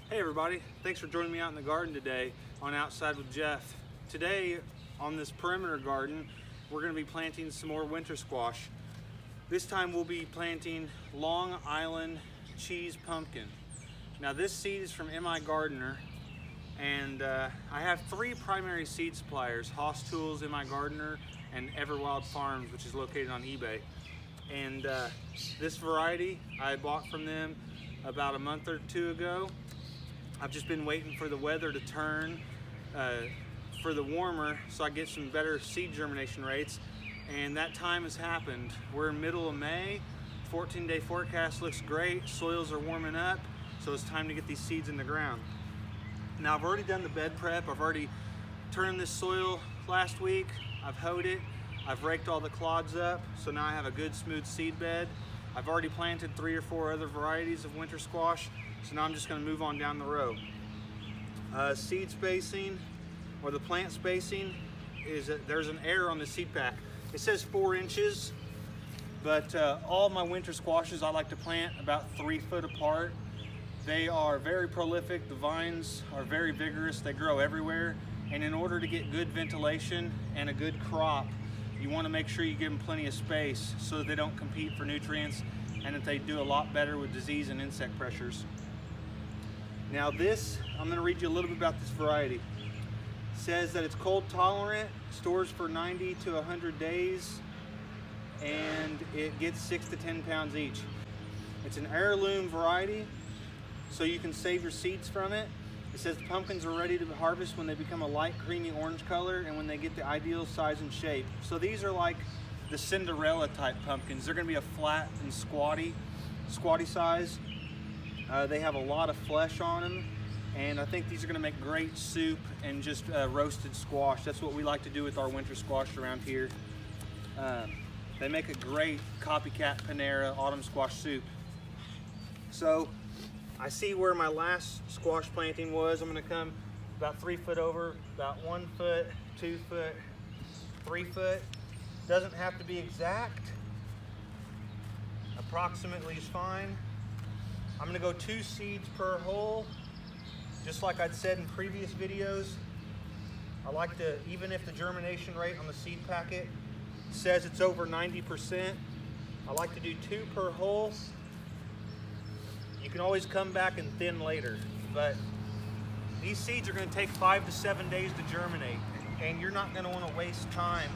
Hey everybody, thanks for joining me out in the garden today on Outside with Jeff. Today on this perimeter garden, we're going to be planting some more winter squash. This time we'll be planting Long Island cheese pumpkin. Now this seed is from MiGardner, and I have three primary seed suppliers: Hoss Tools, MiGardner, and Everwild Farms, which is located on eBay. And this variety I bought from them about a month or two ago. I've just been waiting for the weather to turn for the warmer so I get some better seed germination rates, and that time has happened. We're in middle of May, 14-day forecast looks great, soils are warming up, so it's time to get these seeds in the ground. Now I've already done the bed prep. I've already turned this soil last week, I've hoed it, I've raked all the clods up, so now I have a good smooth seed bed. I've already planted 3 or 4 other varieties of winter squash, so now I'm just going to move on down the row. Seed spacing, or the plant spacing, is there's an error on the seed pack. It says 4 inches, but all my winter squashes I like to plant about 3 foot apart. They are very prolific, the vines are very vigorous, they grow everywhere, and in order to get good ventilation and a good crop, you want to make sure you give them plenty of space so that they don't compete for nutrients and that they do a lot better with disease and insect pressures. Now this, I'm going to read you a little bit about this variety. It says that it's cold tolerant, stores for 90 to 100 days, and it gets 6 to 10 pounds each. It's an heirloom variety, so you can save your seeds from it. It says the pumpkins are ready to harvest when they become a light creamy orange color and when they get the ideal size and shape. So these are like the Cinderella type pumpkins. They're going to be a flat and squatty size. They have a lot of flesh on them, and I think these are going to make great soup and just roasted squash. That's what we like to do with our winter squash around here. They make a great copycat Panera autumn squash soup. So I see where my last squash planting was. I'm going to come about 3 foot over, about 1 foot, 2 foot, 3 foot. Doesn't have to be exact. Approximately is fine. I'm going to go 2 seeds per hole, just like I'd said in previous videos. I like to, even if the germination rate on the seed packet says it's over 90%, I like to do 2 per hole. You can always come back and thin later, but these seeds are going to take 5 to 7 days to germinate, and you're not going to want to waste time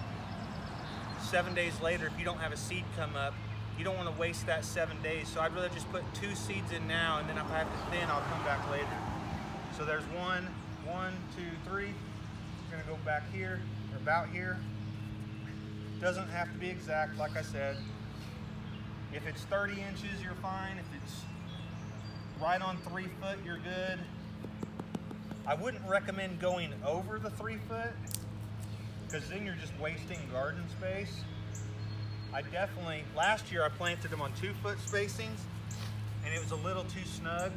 7 days later if you don't have a seed come up. You don't want to waste that 7 days, so I'd rather just put 2 seeds in now, and then if I have to thin, I'll come back later. So there's 1, 2, 3. I'm going to go back here, or about here. Doesn't have to be exact, like I said. If it's 30 inches, you're fine. If it's right on 3 foot, you're good. I wouldn't recommend going over the 3 foot, because then you're just wasting garden space. Last year I planted them on 2 foot spacings, and it was a little too snug.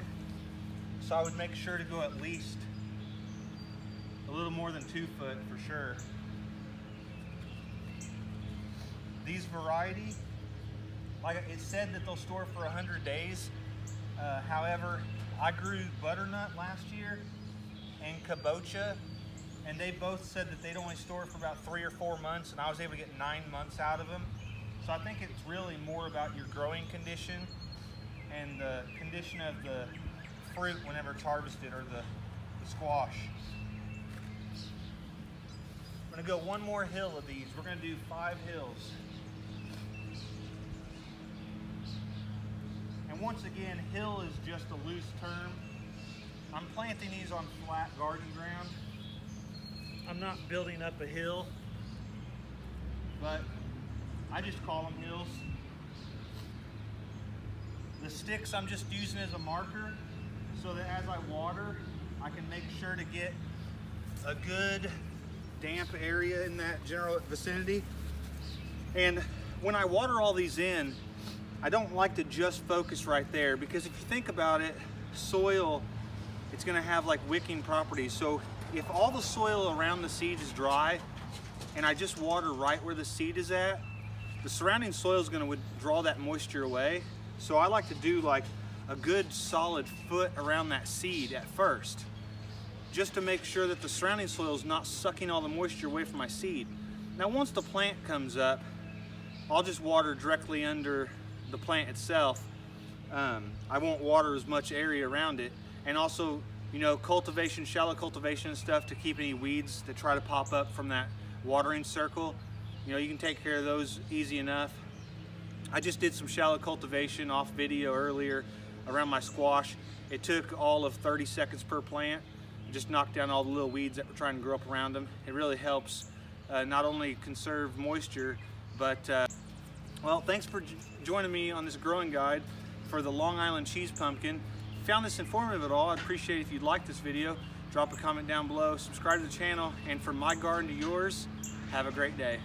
So I would make sure to go at least a little more than 2 foot for sure. These variety, like it said that they'll store for 100 days. However, I grew butternut last year and kabocha, and they both said that they'd only store for about 3 or 4 months, and I was able to get 9 months out of them. So I think it's really more about your growing condition and the condition of the fruit whenever it's harvested, or the squash. I'm going to go 1 more hill of these. We're going to do 5 hills. And once again, hill is just a loose term. I'm planting these on flat garden ground. I'm not building up a hill, but I just call them hills. The sticks I'm just using as a marker so that as I water, I can make sure to get a good damp area in that general vicinity. And when I water all these in, I don't like to just focus right there, because if you think about it, soil, it's going to have like wicking properties. So if all the soil around the seeds is dry and I just water right where the seed is at, the surrounding soil is going to draw that moisture away. So I like to do like a good solid foot around that seed at first, just to make sure that the surrounding soil is not sucking all the moisture away from my seed. Now once the plant comes up, I'll just water directly under the plant itself. I won't water as much area around it, and also, you know, cultivation, shallow cultivation and stuff to keep any weeds that try to pop up from that watering circle. You know, you can take care of those easy enough. I just did some shallow cultivation off video earlier around my squash. It took all of 30 seconds per plant. Just knocked down all the little weeds that were trying to grow up around them. It really helps not only conserve moisture, but well, thanks for joining me on this growing guide for the Long Island cheese pumpkin. If you found this informative at all, I'd appreciate it if you'd like this video. Drop a comment down below, subscribe to the channel, and from my garden to yours, have a great day.